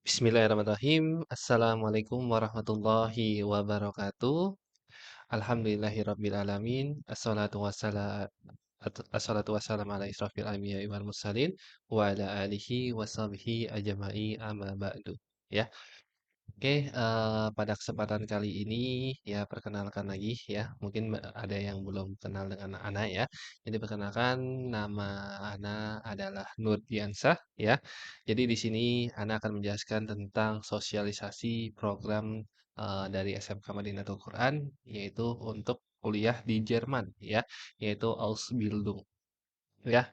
Bismillahirrahmanirrahim. Assalamualaikum warahmatullahi wabarakatuh. Alhamdulillahirabbil alamin. Assalatu wassalamu ala israfil anbiya'i wal mursalin wa ala alihi washabihi ajma'i amma ba'du. Ya. Oke, pada kesempatan kali ini ya perkenalkan lagi ya, mungkin ada yang belum kenal dengan Ana ya. Jadi perkenalkan nama Ana adalah Nurdiansah ya. Jadi di sini Ana akan menjelaskan tentang sosialisasi program dari SMK Madinatul Quran yaitu untuk kuliah di Jerman ya, yaitu Ausbildung ya.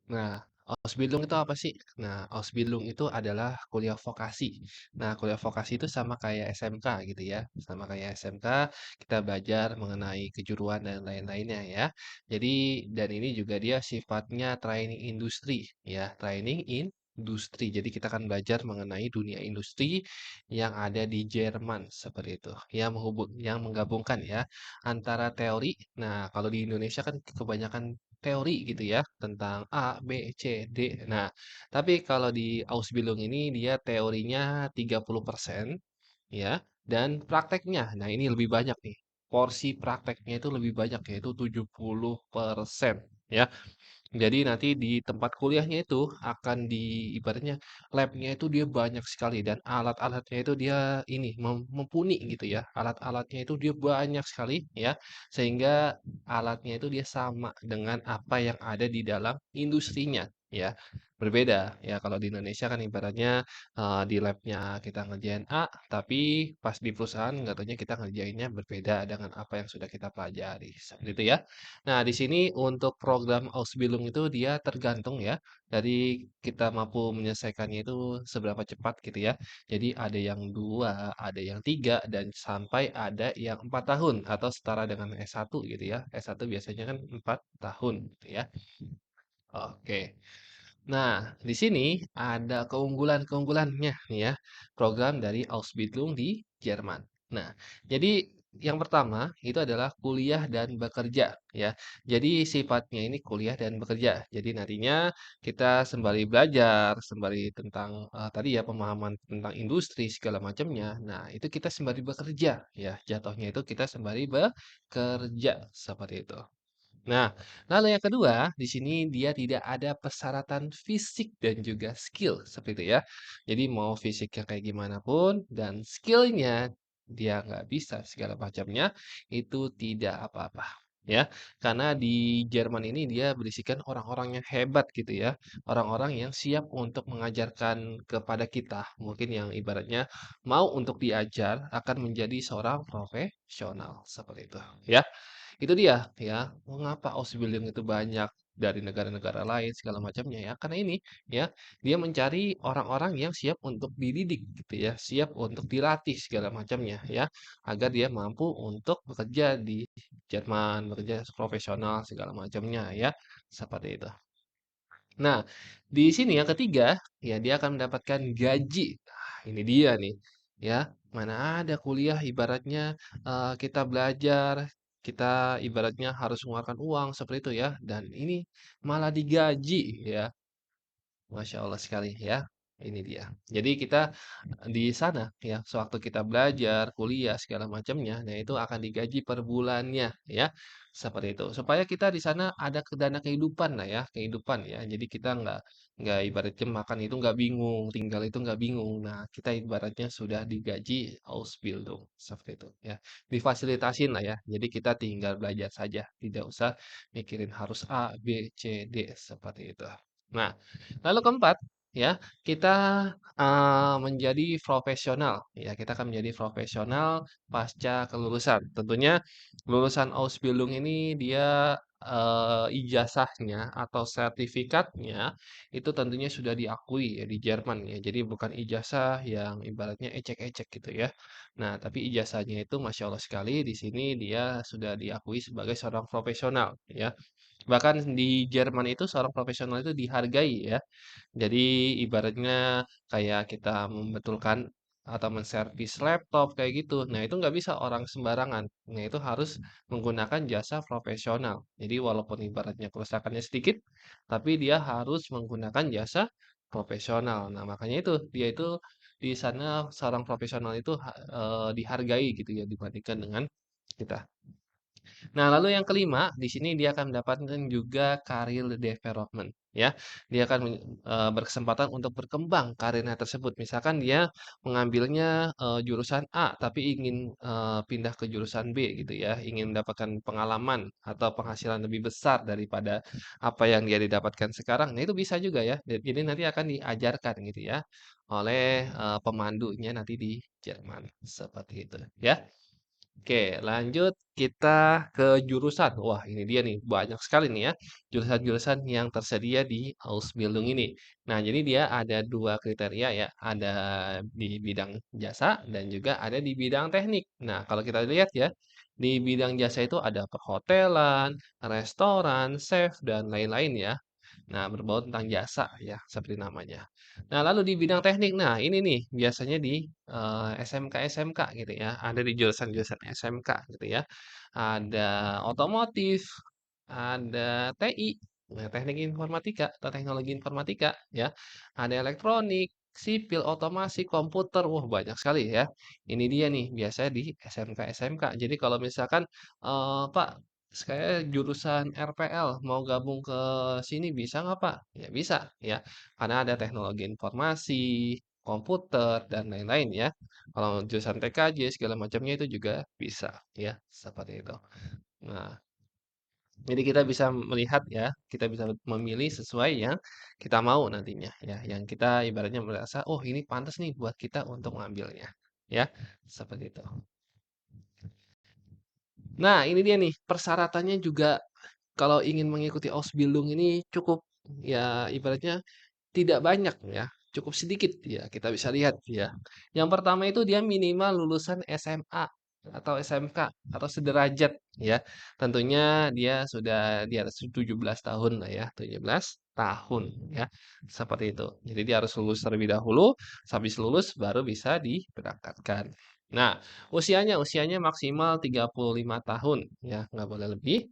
Nah, Ausbildung itu apa sih? Nah, Ausbildung itu adalah kuliah vokasi. Nah, kuliah vokasi itu sama kayak SMK gitu ya. Sama kayak SMK, kita belajar mengenai kejuruan dan lain-lainnya ya. Jadi, dan ini juga dia sifatnya training industri ya, training industri. Jadi kita akan belajar mengenai dunia industri yang ada di Jerman seperti itu. Yang menggabungkan ya antara teori. Nah, kalau di Indonesia kan kebanyakan teori gitu ya tentang A, B, C, D. Nah, tapi kalau di Ausbildung ini dia teorinya 30% ya dan prakteknya. Nah, ini lebih banyak nih. Porsi prakteknya itu lebih banyak yaitu 70% ya. Jadi nanti di tempat kuliahnya itu akan ibaratnya labnya itu dia banyak sekali dan alat-alatnya itu dia ini mumpuni gitu ya. Alat-alatnya itu dia banyak sekali ya. Sehingga alatnya itu dia sama dengan apa yang ada di dalam industrinya ya. Berbeda ya kalau di Indonesia kan ibaratnya di labnya kita ngerjain A, tapi pas di perusahaan nggak taunya kita ngerjainnya berbeda dengan apa yang sudah kita pelajari. Seperti itu ya. Nah, di sini untuk program Ausbildung itu dia tergantung ya dari kita mampu menyelesaikannya itu seberapa cepat gitu ya. Jadi ada yang 2, ada yang 3, dan sampai ada yang 4 tahun atau setara dengan S1 gitu ya. S1 biasanya kan 4 tahun gitu ya. Oke. Nah, di sini ada keunggulan-keunggulannya nih ya, program dari Ausbildung di Jerman. Nah, jadi yang pertama itu adalah kuliah dan bekerja ya. Jadi sifatnya ini kuliah dan bekerja. Jadi nantinya kita sembari belajar, sembari tentang tadi ya pemahaman tentang industri segala macamnya. Nah, itu kita sembari bekerja ya. Jatuhnya itu kita sembari bekerja seperti itu. Nah, lalu yang kedua, di sini dia tidak ada persyaratan fisik dan juga skill seperti itu ya. Jadi mau fisiknya kayak gimana pun dan skillnya dia nggak bisa segala macamnya itu tidak apa-apa ya. Karena di Jerman ini dia berisikan orang-orang yang hebat gitu ya. Orang-orang yang siap untuk mengajarkan kepada kita. Mungkin yang ibaratnya mau untuk diajar akan menjadi seorang profesional seperti itu ya. Itu dia ya, mengapa Ausbildung itu banyak dari negara-negara lain segala macamnya ya, karena ini ya, dia mencari orang-orang yang siap untuk dididik gitu ya, siap untuk dilatih segala macamnya ya, agar dia mampu untuk bekerja di Jerman, bekerja profesional segala macamnya ya, seperti itu. Nah, di sini yang ketiga, ya dia akan mendapatkan gaji. Nah, ini dia nih, ya. Mana ada kuliah ibaratnya kita belajar, kita ibaratnya harus mengeluarkan uang seperti itu ya. Dan ini malah digaji ya. Masya Allah sekali ya. Ini dia. Jadi kita di sana ya, sewaktu kita belajar, kuliah segala macamnya, nah itu akan digaji per bulannya ya. Seperti itu. Supaya kita di sana ada dana kehidupan lah ya, kehidupan ya. Jadi kita nggak ibaratnya makan itu nggak bingung, tinggal itu nggak bingung. Nah, kita ibaratnya sudah digaji Ausbildung seperti itu ya. Difasilitasin lah ya. Jadi kita tinggal belajar saja, tidak usah mikirin harus A, B, C, D seperti itu. Nah, lalu keempat, ya, kita menjadi profesional. Ya, kita akan menjadi profesional pasca kelulusan. Tentunya lulusan Ausbildung ini dia ijazahnya atau sertifikatnya itu tentunya sudah diakui ya di Jerman ya. Jadi bukan ijazah yang ibaratnya ecek-ecek gitu ya. Nah, tapi ijazahnya itu Masya Allah sekali di sini dia sudah diakui sebagai seorang profesional ya. Bahkan di Jerman itu seorang profesional itu dihargai ya. Jadi ibaratnya kayak kita membetulkan atau menservis laptop kayak gitu. Nah, itu nggak bisa orang sembarangan. Nah, itu harus menggunakan jasa profesional. Jadi walaupun ibaratnya kerusakannya sedikit, tapi dia harus menggunakan jasa profesional. Nah, makanya itu, dia itu di sana seorang profesional itu dihargai gitu ya dibandingkan dengan kita. Nah, lalu yang kelima, di sini dia akan mendapatkan juga career development, ya. Dia akan berkesempatan untuk berkembang karirnya tersebut. Misalkan dia mengambilnya jurusan A, tapi ingin pindah ke jurusan B gitu ya, ingin mendapatkan pengalaman atau penghasilan lebih besar daripada apa yang dia didapatkan sekarang. Nah, itu bisa juga ya. Jadi nanti akan diajarkan gitu ya oleh pemandunya nanti di Jerman, seperti itu, ya. Oke, lanjut kita ke jurusan. Wah, ini dia nih, banyak sekali nih ya, jurusan-jurusan yang tersedia di Ausbildung ini. Nah, jadi dia ada dua kriteria ya, ada di bidang jasa dan juga ada di bidang teknik. Nah, kalau kita lihat ya, di bidang jasa itu ada perhotelan, restoran, chef, dan lain-lain ya. Nah, berbau tentang jasa ya, seperti namanya. Nah, lalu di bidang teknik, nah ini nih biasanya di SMK-SMK gitu ya, ada di jurusan-jurusan SMK gitu ya. Ada otomotif, ada TI, nah, teknik informatika atau teknologi informatika ya. Ada elektronik, sipil, otomasi, komputer, wah banyak sekali ya. Ini dia nih biasanya di SMK-SMK. Jadi kalau misalkan Pak, saya jurusan RPL mau gabung ke sini bisa nggak Pak? Ya bisa ya, karena ada teknologi informasi, komputer, dan lain-lain ya. Kalau jurusan TKJ segala macamnya itu juga bisa ya, seperti itu. Nah, jadi kita bisa melihat ya, kita bisa memilih sesuai yang kita mau nantinya ya, yang kita ibaratnya merasa, oh ini pantas nih buat kita untuk mengambilnya ya, seperti itu. Nah, ini dia nih, persyaratannya juga kalau ingin mengikuti Ausbildung ini cukup ya ibaratnya tidak banyak ya, cukup sedikit ya, kita bisa lihat ya. Yang pertama itu dia minimal lulusan SMA atau SMK atau sederajat ya. Tentunya dia sudah di atas 17 tahun lah ya, 17 tahun ya. Seperti itu. Jadi dia harus lulus terlebih dahulu, habis lulus baru bisa diberangkatkan. Nah, usianya maksimal 35 tahun ya, nggak boleh lebih.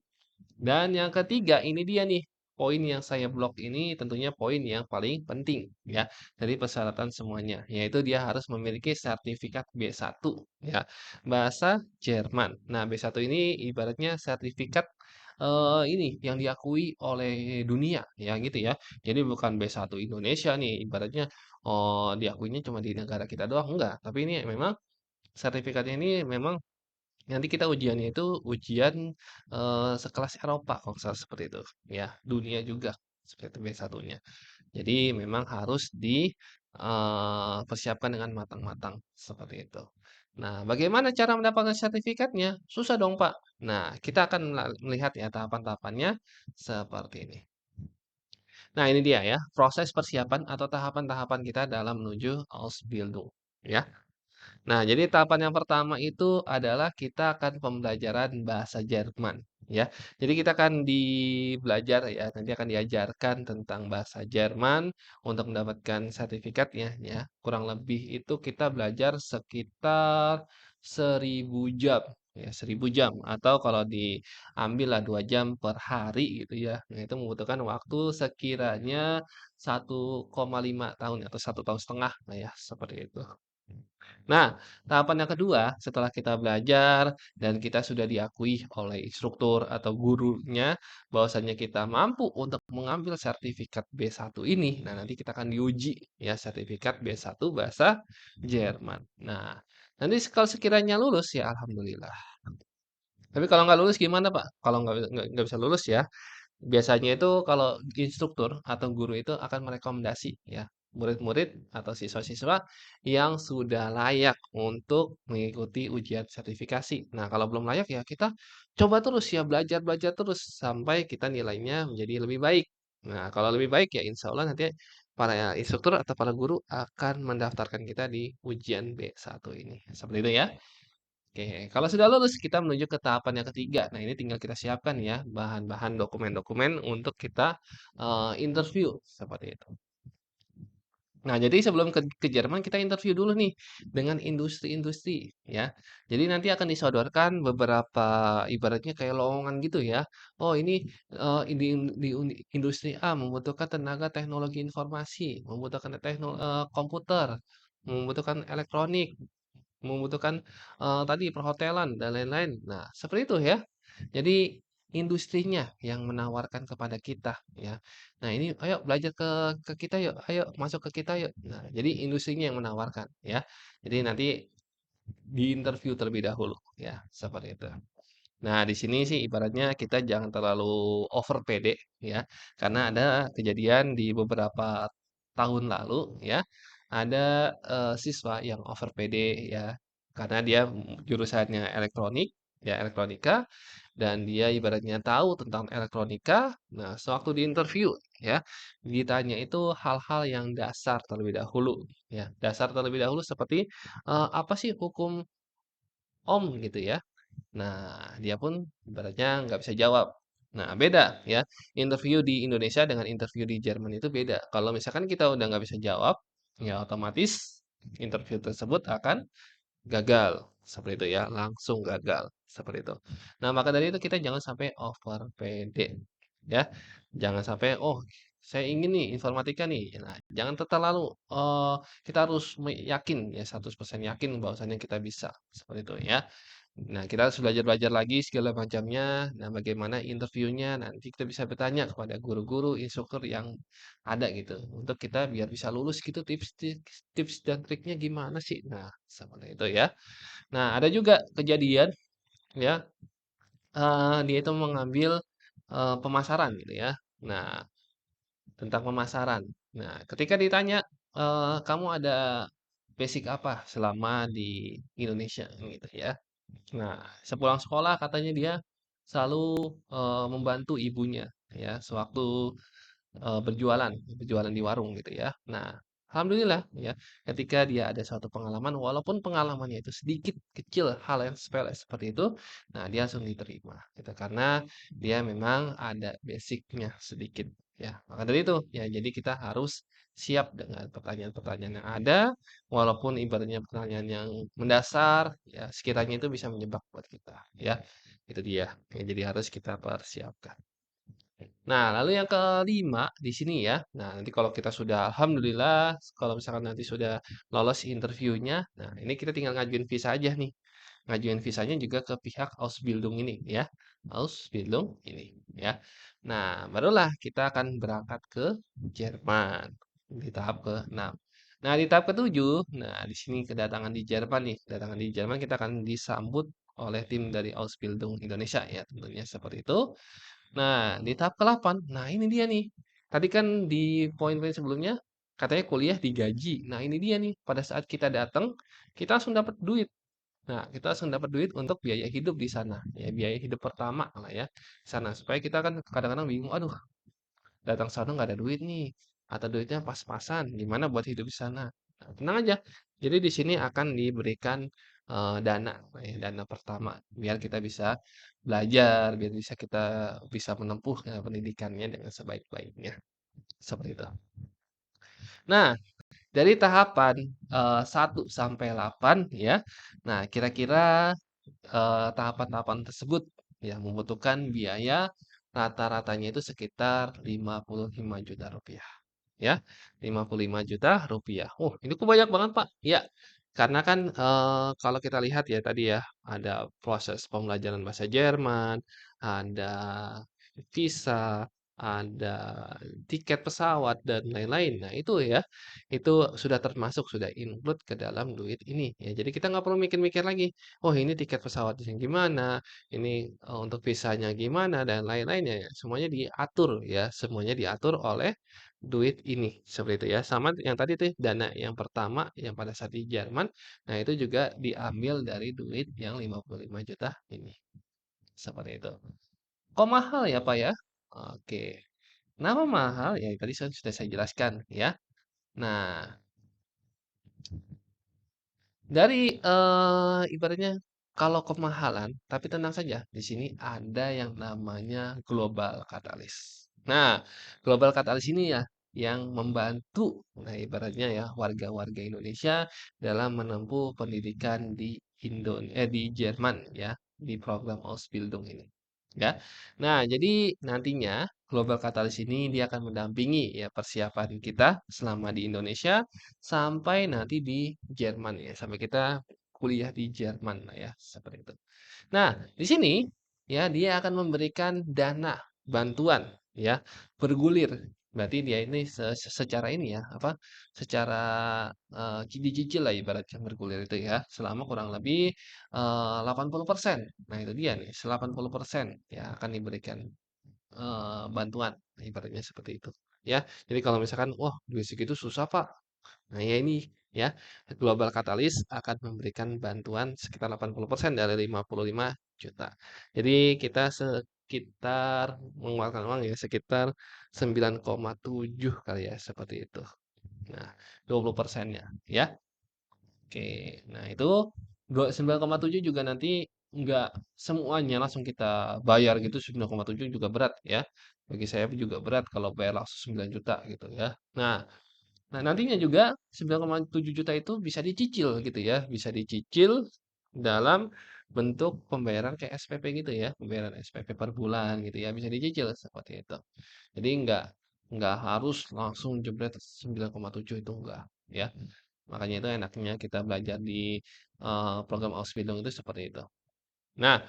Dan yang ketiga, ini dia nih, poin yang saya blok ini tentunya poin yang paling penting ya dari persyaratan semuanya, yaitu dia harus memiliki sertifikat B1 ya, bahasa Jerman. Nah, B1 ini ibaratnya sertifikat ini yang diakui oleh dunia ya gitu ya. Jadi bukan B1 Indonesia nih, ibaratnya diakuinya cuma di negara kita doang enggak, tapi ini memang sertifikatnya ini memang nanti kita ujiannya itu ujian, sekelas Eropa kalau nggak salah seperti itu, ya, dunia juga seperti itu B1-nya. Jadi memang harus persiapkan dengan matang-matang, seperti itu. Nah, bagaimana cara mendapatkan sertifikatnya? Susah dong, Pak. Nah, kita akan melihat ya tahapan-tahapannya seperti ini. Nah, ini dia ya, proses persiapan atau tahapan-tahapan kita dalam menuju Ausbildung, ya. Nah, jadi tahapan yang pertama itu adalah kita akan pembelajaran bahasa Jerman, ya. Jadi kita akan belajar ya, nanti akan diajarkan tentang bahasa Jerman untuk mendapatkan sertifikatnya, ya. Kurang lebih itu kita belajar sekitar 1.000 jam, ya 1.000 jam. Atau kalau diambil lah 2 jam per hari gitu ya. Nah, itu membutuhkan waktu sekiranya 1,5 tahun atau 1,5 tahun lah ya, seperti itu. Nah, tahapan yang kedua, setelah kita belajar dan kita sudah diakui oleh instruktur atau gurunya bahwasanya kita mampu untuk mengambil sertifikat B1 ini, nah nanti kita akan diuji ya sertifikat B1 bahasa Jerman. Nah, nanti kalau sekiranya lulus ya alhamdulillah. Tapi kalau nggak lulus gimana Pak? Kalau nggak bisa lulus ya, biasanya itu kalau instruktur atau guru itu akan merekomendasi ya, murid-murid atau siswa-siswa yang sudah layak untuk mengikuti ujian sertifikasi. Nah, kalau belum layak ya kita coba terus ya belajar-belajar terus sampai kita nilainya menjadi lebih baik. Nah, kalau lebih baik ya insya Allah nanti para instruktur atau para guru akan mendaftarkan kita di ujian B1 ini. Seperti itu ya. Oke, kalau sudah lulus kita menuju ke tahapan yang ketiga. Nah, ini tinggal kita siapkan ya bahan-bahan dokumen-dokumen untuk kita interview seperti itu. Nah, jadi sebelum ke Jerman kita interview dulu nih dengan industri-industri ya. Jadi nanti akan disodorkan beberapa ibaratnya kayak lowongan gitu ya. Oh ini industri A membutuhkan tenaga teknologi informasi, membutuhkan komputer, membutuhkan elektronik, membutuhkan tadi perhotelan dan lain-lain. Nah, seperti itu ya. Jadi industrinya yang menawarkan kepada kita ya. Nah, ini ayo belajar ke kita yuk, ayo masuk ke kita yuk. Nah, jadi industrinya yang menawarkan ya. Jadi nanti di interview terlebih dahulu ya, seperti itu. Nah, di sini sih ibaratnya kita jangan terlalu over pede ya, karena ada kejadian di beberapa tahun lalu ya, ada siswa yang over pede ya, karena dia jurusannya elektronik, ya elektronika, dan dia ibaratnya tahu tentang elektronika. Nah, sewaktu di interview ya, ditanya itu hal-hal yang dasar terlebih dahulu ya, dasar terlebih dahulu seperti apa sih hukum Ohm gitu ya. Nah, dia pun ibaratnya nggak bisa jawab. Nah, beda ya. Interview di Indonesia dengan interview di Jerman itu beda. Kalau misalkan kita udah nggak bisa jawab, ya otomatis interview tersebut akan gagal. Seperti itu ya, langsung gagal. Seperti itu. Nah, maka dari itu kita jangan sampai over pede. Ya, jangan sampai, oh saya ingin nih informatika nih. Nah, jangan terlalu, kita harus yakin ya 100% yakin bahwasannya kita bisa. Seperti itu ya. Nah, kita harus belajar-belajar lagi segala macamnya. Nah, bagaimana interviewnya nanti kita bisa bertanya kepada guru-guru, instruktur yang ada gitu. Untuk kita biar bisa lulus gitu tips dan triknya gimana sih? Nah, seperti itu ya. Nah, ada juga kejadian ya, dia itu mengambil pemasaran gitu ya. Nah, tentang pemasaran. Nah, ketika ditanya, "Kamu ada basic apa selama di Indonesia?" Gitu ya. Nah, sepulang sekolah katanya dia selalu, membantu ibunya ya sewaktu, berjualan berjualan di warung gitu ya. Nah, alhamdulillah ya ketika dia ada suatu pengalaman walaupun pengalamannya itu sedikit kecil hal yang sepele seperti itu, nah dia langsung diterima gitu karena dia memang ada basic-nya sedikit ya. Maka dari itu ya jadi kita harus siap dengan pertanyaan-pertanyaan yang ada walaupun ibaratnya pertanyaan yang mendasar ya sekiranya itu bisa menjebak buat kita ya. Itu dia. Ya, jadi harus kita persiapkan. Nah, lalu yang kelima di sini ya. Nah, nanti kalau kita sudah alhamdulillah kalau misalkan nanti sudah lolos interviewnya, nah ini kita tinggal ngajuin visa aja nih. Ngajuin visanya juga ke pihak Ausbildung ini ya. Ausbildung ini ya. Nah, barulah kita akan berangkat ke Jerman di tahap ke-6. Nah, di tahap ke-7, nah di sini kedatangan di Jerman nih. Kedatangan di Jerman kita akan disambut oleh tim dari Ausbildung Indonesia ya, tentunya seperti itu. Nah, di tahap ke-8, nah ini dia nih. Tadi kan di poin-poin sebelumnya katanya kuliah digaji. Nah, ini dia nih. Pada saat kita datang, kita langsung dapat duit. Nah, kita langsung dapat duit untuk biaya hidup di sana. Ya, biaya hidup pertama lah ya. Di sana supaya kita kan kadang-kadang bingung, aduh, datang sana nggak ada duit nih. Atau duitnya pas-pasan. Gimana buat hidup di sana? Nah, tenang aja. Jadi di sini akan diberikan dana, ya, dana pertama biar kita bisa belajar, biar bisa kita bisa menempuh pendidikannya dengan sebaik-baiknya. Seperti itu. Nah, dari tahapan 1 sampai 8 ya. Nah, kira-kira tahapan-tahapan tersebut ya membutuhkan biaya rata-ratanya itu sekitar Rp55 juta ya, Rp55 juta. Oh, ini kok banyak banget, Pak. Ya, karena kan kalau kita lihat ya tadi ya, ada proses pembelajaran bahasa Jerman, ada visa, ada tiket pesawat dan lain-lain. Nah, itu ya, itu sudah termasuk, sudah include ke dalam duit ini ya. Jadi kita nggak perlu mikir-mikir lagi, oh ini tiket pesawatnya gimana, ini untuk visanya gimana dan lain-lainnya ya. Semuanya diatur ya, semuanya diatur oleh duit ini, seperti itu ya. Sama yang tadi tuh dana yang pertama yang pada saat di Jerman, nah itu juga diambil dari duit yang 55 juta ini. Seperti itu. Kok mahal ya, Pak ya? Oke. Kenapa mahal? Ya tadi sudah saya jelaskan ya. Nah, dari ibaratnya kalau kemahalan, tapi tenang saja, di sini ada yang namanya global katalis. Nah, global katalis ini ya yang membantu, nah ibaratnya ya warga-warga Indonesia dalam menempuh pendidikan di Jerman ya, di program Ausbildung ini. Ya. Nah, jadi nantinya Global Catalyst ini dia akan mendampingi ya persiapan kita selama di Indonesia sampai nanti di Jerman ya, sampai kita kuliah di Jerman lah ya, seperti itu. Nah, di sini ya dia akan memberikan dana bantuan ya bergulir. Berarti dia ini secara ini ya apa? Secara dicicil lah ibaratnya bergulir itu ya selama kurang lebih 80%. Nah, itu dia nih, 80% ya akan diberikan bantuan ibaratnya seperti itu. Ya. Jadi kalau misalkan wah duit segitu susah, Pak. Nah, ya ini ya, Global Catalyst akan memberikan bantuan sekitar 80% dari 55 juta. Jadi kita sekitar mengeluarkan uang ya sekitar 9,7 kali ya seperti itu. Nah, 20%-nya ya. Oke, nah itu 9,7 juga nanti nggak semuanya langsung kita bayar gitu 9,7 juga berat ya. Bagi saya juga berat kalau bayar langsung 9 juta gitu ya. Nah, nantinya juga 9,7 juta itu bisa dicicil gitu ya, bisa dicicil dalam bentuk pembayaran kayak SPP gitu ya, pembayaran SPP per bulan gitu ya, bisa dicicil seperti itu. Jadi nggak harus langsung jebret 9,7 itu enggak ya. Makanya itu enaknya kita belajar di program Ausbildung itu seperti itu. Nah,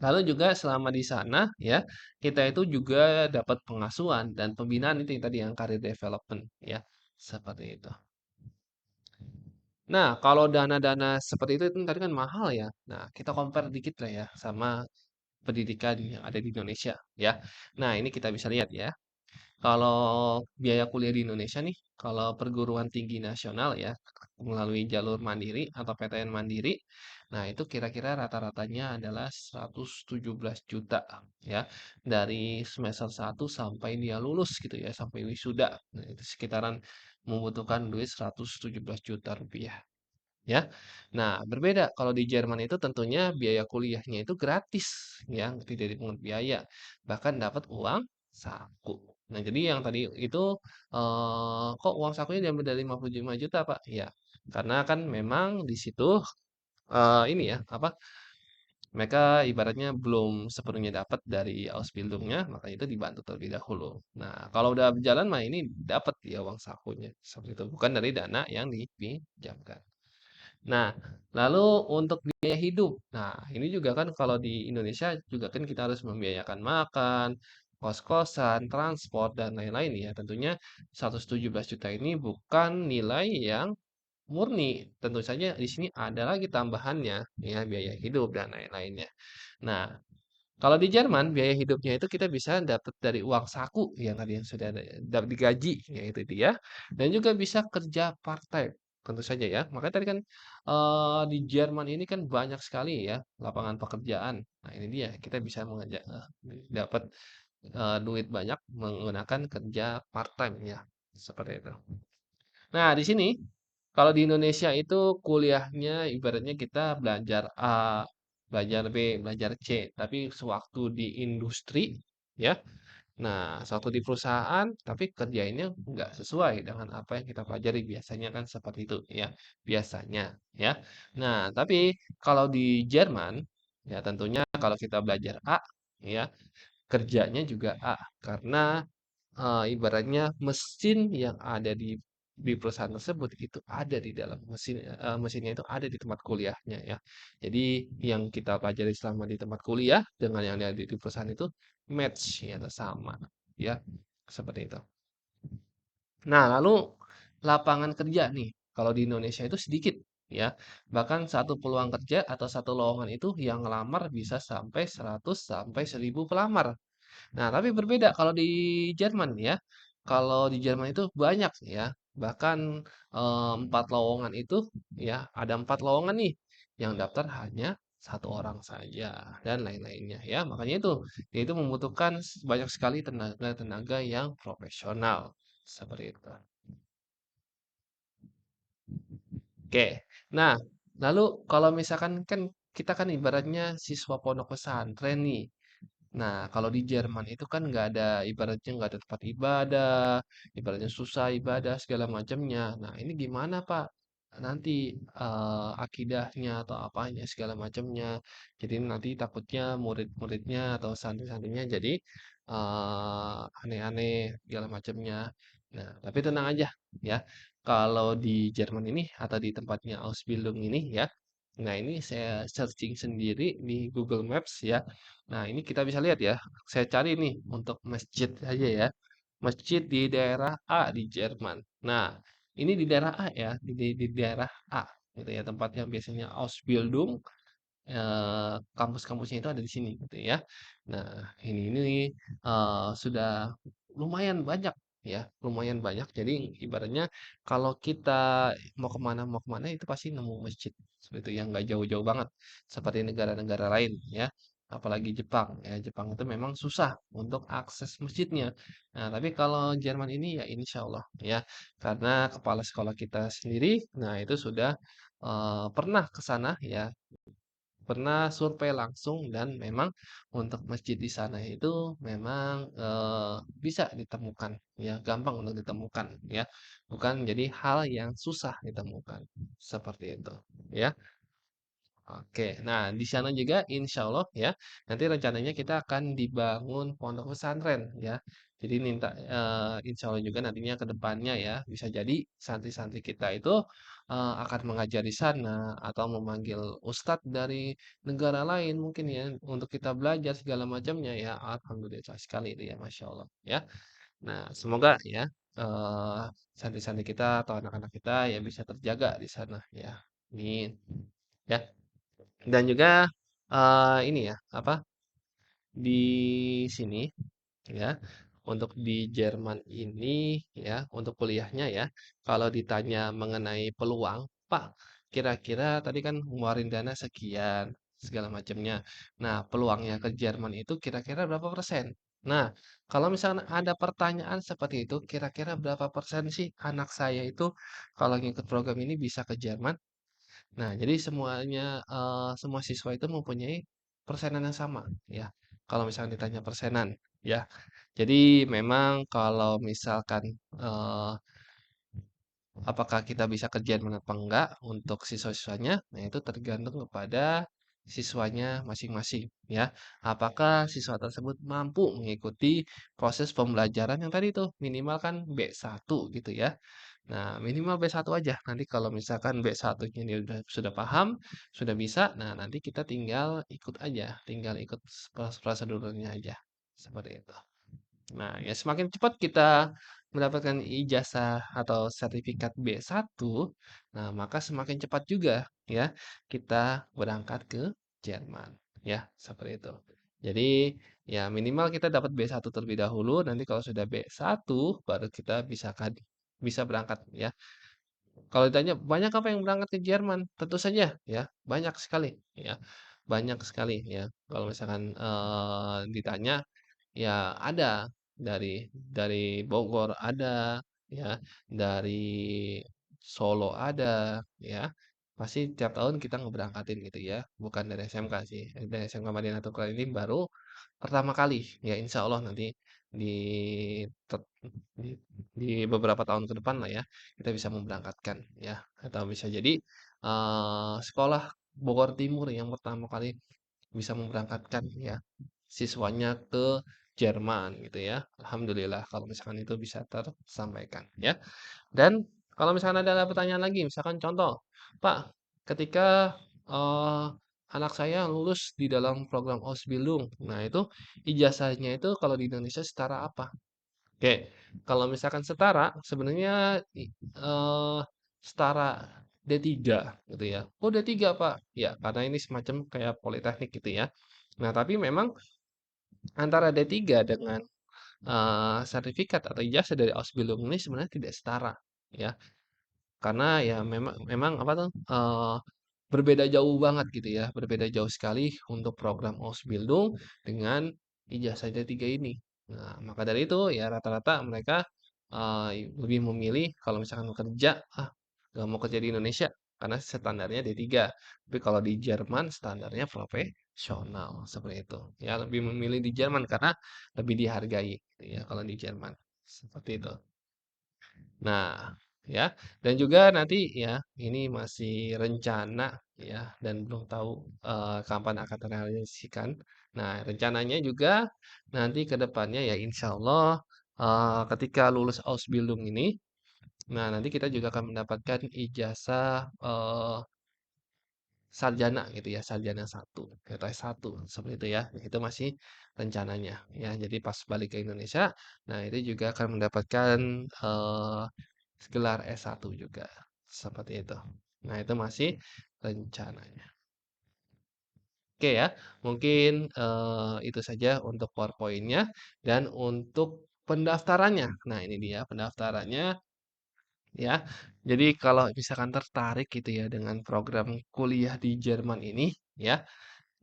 lalu juga selama di sana ya, kita itu juga dapat pengasuhan dan pembinaan itu yang tadi yang career development ya, seperti itu. Nah, kalau dana-dana seperti itu tadi kan mahal ya. Nah, kita compare dikit lah ya sama pendidikan yang ada di Indonesia ya. Nah, ini kita bisa lihat ya. Kalau biaya kuliah di Indonesia nih, kalau perguruan tinggi nasional ya, melalui jalur mandiri atau PTN mandiri, nah itu kira-kira rata-ratanya adalah 117 juta ya, dari semester 1 sampai dia lulus gitu ya, sampai wisuda. Nah, itu sekitaran membutuhkan duit 117 juta rupiah ya. Nah, berbeda kalau di Jerman itu tentunya biaya kuliahnya itu gratis ya, tidak dipungut biaya, bahkan dapat uang saku. Nah, jadi yang tadi itu kok uang sakunya diambil dari 55 juta, Pak? Ya, karena kan memang di situ ini ya, apa? Mereka ibaratnya belum sepenuhnya dapat dari Ausbildungnya, maka itu dibantu terlebih dahulu. Nah, kalau udah berjalan mah ini dapat ya uang sakunya, seperti itu, bukan dari dana yang dipinjamkan. Nah, lalu untuk biaya hidup. Nah, ini juga kan kalau di Indonesia juga kan kita harus membiayakan makan, kos-kosan, transport, dan lain-lain ya. Tentunya 117 juta ini bukan nilai yang murni. Tentu saja di sini ada lagi tambahannya, ya biaya hidup dan lain-lainnya. Nah, kalau di Jerman biaya hidupnya itu kita bisa dapat dari uang saku yang tadi yang sudah ada dapat digaji yaitu dia dan juga bisa kerja part-time tentu saja ya. Makanya tadi kan di Jerman ini kan banyak sekali ya lapangan pekerjaan. Nah, ini dia kita bisa dapat duit banyak menggunakan kerja part-time ya. Seperti itu. Nah, di sini kalau di Indonesia itu kuliahnya ibaratnya kita belajar A, belajar B, belajar C, tapi sewaktu di industri, ya. Nah, sewaktu di perusahaan, tapi kerjainnya nggak sesuai dengan apa yang kita pelajari. Biasanya kan seperti itu, ya. Biasanya, ya. Nah, tapi kalau di Jerman, ya tentunya kalau kita belajar A, ya, kerjanya juga A. Karena ibaratnya mesin yang ada di perusahaan tersebut itu ada di dalam mesinnya itu ada di tempat kuliahnya ya. Jadi yang kita pelajari selama di tempat kuliah dengan yang ada di perusahaan itu match ya atau sama ya. Seperti itu. Nah, lalu lapangan kerja nih, kalau di Indonesia itu sedikit ya. Bahkan satu peluang kerja atau satu lowongan itu yang ngelamar bisa sampai 100 sampai 1000 pelamar. Nah, tapi berbeda kalau di Jerman ya. Kalau di Jerman itu banyak ya. Bahkan 4 lowongan itu ya, ada 4 lowongan nih yang daftar hanya satu orang saja dan lain-lainnya ya. Makanya itu dia itu membutuhkan banyak sekali tenaga-tenaga yang profesional seperti itu. Oke. Nah, lalu kalau misalkan kan kita kan ibaratnya siswa pondok pesantren nih. Nah, kalau di Jerman itu kan nggak ada, ibaratnya nggak ada tempat ibadah, ibaratnya susah ibadah segala macamnya. Nah, ini gimana Pak? Nanti akidahnya atau apanya segala macamnya. Jadi nanti takutnya murid-muridnya atau santri-santrinya jadi aneh-aneh segala macamnya. Nah, tapi tenang aja ya. Kalau di Jerman ini atau di tempatnya Ausbildung ini ya. Nah, ini saya searching sendiri di Google Maps ya. Nah, ini kita bisa lihat ya. Saya cari nih untuk masjid aja ya. Masjid di daerah A di Jerman. Nah, ini di daerah A ya, di daerah A gitu ya, tempat yang biasanya Ausbildung, kampus-kampusnya itu ada di sini gitu ya. Nah, ini sudah lumayan banyak ya, lumayan banyak. Jadi ibaratnya kalau kita mau kemana itu pasti nemu masjid seperti itu yang nggak jauh-jauh banget seperti negara-negara lain ya. Apalagi Jepang ya, Jepang itu memang susah untuk akses masjidnya. Nah, tapi kalau Jerman ini ya insya Allah ya, karena kepala sekolah kita sendiri, nah itu sudah pernah ke sana ya, pernah survei langsung dan memang untuk masjid di sana itu memang bisa ditemukan ya, gampang untuk ditemukan ya, bukan jadi hal yang susah ditemukan seperti itu ya. Oke, nah di sana juga insya Allah ya, nanti rencananya kita akan dibangun pondok pesantren ya. Jadi minta insya Allah juga nantinya ke depannya ya, bisa jadi santri-santri kita itu akan mengajar di sana atau memanggil ustadz dari negara lain mungkin ya untuk kita belajar segala macamnya ya. Alhamdulillah sekali itu ya, masya Allah ya. Nah semoga ya eh, santri-santri kita atau anak-anak kita ya bisa terjaga di sana ya. Amin. Ya. Dan juga ini ya, apa, di sini ya, untuk di Jerman ini ya, untuk kuliahnya ya, kalau ditanya mengenai peluang, "Pak, kira-kira tadi kan ngeluarin dana sekian, segala macamnya. Nah, peluangnya ke Jerman itu kira-kira berapa persen?" Nah, kalau misalnya ada pertanyaan seperti itu, kira-kira berapa persen sih anak saya itu kalau ngikut program ini bisa ke Jerman? Nah, jadi semua siswa itu mempunyai persenan yang sama, ya. Kalau misalnya ditanya persenan, ya. Jadi memang kalau misalkan eh, apakah kita bisa kerjaan apa enggak untuk siswa-siswanya, nah itu tergantung kepada siswanya masing-masing, ya. Apakah siswa tersebut mampu mengikuti proses pembelajaran yang tadi itu minimal kan B1 gitu ya. Nah, minimal B1 aja. Nanti kalau misalkan B1-nya dia sudah paham, sudah bisa, nah nanti kita tinggal ikut aja, tinggal ikut prosedurnya aja. Seperti itu. Nah, ya semakin cepat kita mendapatkan ijazah atau sertifikat B1, nah maka semakin cepat juga ya kita berangkat ke Jerman. Ya, seperti itu. Jadi, ya minimal kita dapat B1 terlebih dahulu, nanti kalau sudah B1 baru kita bisa berangkat ya. Kalau ditanya banyak apa yang berangkat ke Jerman? Tentu saja ya, banyak sekali ya. Banyak sekali ya. Kalau misalkan ditanya ya ada dari Bogor ada ya, dari Solo ada ya. Pasti tiap tahun kita ngeberangkatin gitu ya, bukan dari SMK sih. Dari SMK Madinatul Quran ini baru pertama kali ya, insya Allah nanti di tet- di, di beberapa tahun ke depan lah ya kita bisa memberangkatkan ya, atau bisa jadi sekolah Bogor Timur yang pertama kali bisa memberangkatkan ya siswanya ke Jerman gitu ya. Alhamdulillah kalau misalkan itu bisa tersampaikan ya. Dan kalau misalkan ada pertanyaan lagi, misalkan contoh, Pak, ketika eh, anak saya lulus di dalam program Ausbildung, nah itu ijazahnya itu kalau di Indonesia setara apa? Oke, kalau misalkan setara, sebenarnya eh, setara D3 gitu ya. Oh D3 Pak, ya karena ini semacam kayak politeknik gitu ya. Nah tapi memang antara D3 dengan sertifikat atau ijazah dari Ausbildung ini sebenarnya tidak setara ya. Karena ya memang memang apa tuh berbeda jauh banget gitu ya, berbeda jauh sekali untuk program Ausbildung dengan ijazah D3 ini. Nah, maka dari itu ya rata-rata mereka lebih memilih kalau misalkan kerja, ah nggak mau kerja di Indonesia, karena standarnya D3. Tapi kalau di Jerman standarnya profesional seperti itu. Ya, lebih memilih di Jerman karena lebih dihargai gitu ya kalau di Jerman. Seperti itu. Nah, ya, dan juga nanti ya, ini masih rencana ya, dan belum tahu kapan akan terrealisasikan. Nah, rencananya juga nanti ke depannya ya, insya Allah ketika lulus Ausbildung ini, nah nanti kita juga akan mendapatkan ijazah sarjana gitu ya, sarjana satu, atau S1 seperti itu ya. Itu masih rencananya ya. Jadi pas balik ke Indonesia, nah itu juga akan mendapatkan gelar S1 juga. Seperti itu. Nah, itu masih rencananya. Oke ya, mungkin itu saja untuk PowerPoint-nya dan untuk pendaftarannya. Nah, ini dia pendaftarannya ya. Jadi kalau misalkan tertarik gitu ya dengan program kuliah di Jerman ini ya.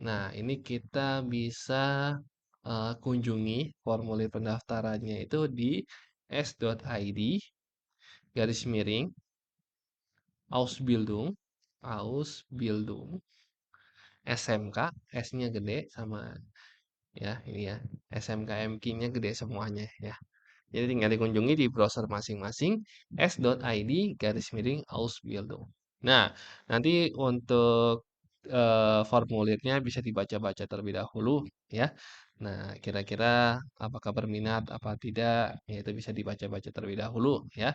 Nah, ini kita bisa kunjungi formulir pendaftarannya itu di s.id garis miring Ausbildung, Ausbildung, SMK, S-nya gede sama ya ini ya, SMK MK-nya gede semuanya ya. Jadi tinggal dikunjungi di browser masing-masing s.id garis miring Ausbildung. Nah, nanti untuk formulirnya bisa dibaca-baca terlebih dahulu ya. Nah, kira-kira apakah berminat apa tidak, ya itu bisa dibaca-baca terlebih dahulu ya.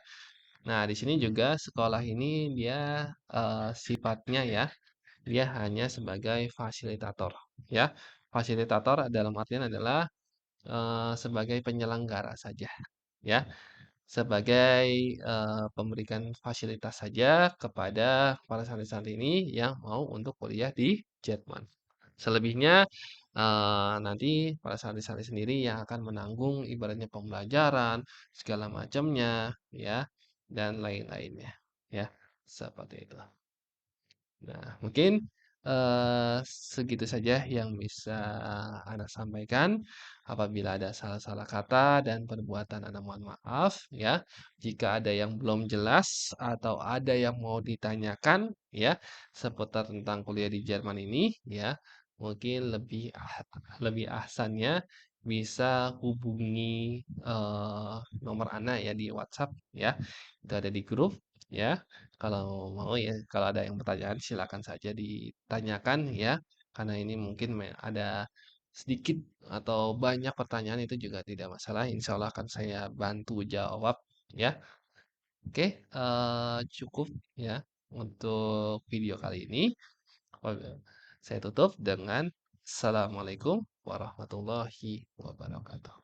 Nah, di sini juga sekolah ini dia sifatnya ya, dia hanya sebagai fasilitator ya. Fasilitator dalam artian adalah sebagai penyelenggara saja ya, sebagai pemberikan fasilitas saja kepada para santri-santri ini yang mau untuk kuliah di Jerman. Selebihnya nanti para santri-santri sendiri yang akan menanggung ibaratnya pembelajaran segala macamnya ya dan lain-lainnya ya seperti itu. Nah, mungkin segitu saja yang bisa Anda sampaikan. Apabila ada salah-salah kata dan perbuatan Anda mohon maaf ya. Jika ada yang belum jelas atau ada yang mau ditanyakan ya seputar tentang kuliah di Jerman ini ya, mungkin lebih ahsannya bisa hubungi nomor Anda ya di WhatsApp ya. Itu ada di grup ya. Kalau mau ya, kalau ada yang pertanyaan silakan saja ditanyakan ya. Karena ini mungkin ada sedikit atau banyak pertanyaan itu juga tidak masalah. Insya Allah akan saya bantu jawab ya. Oke, cukup ya untuk video kali ini. Oke, saya tutup dengan Assalamualaikum warahmatullahi wabarakatuh.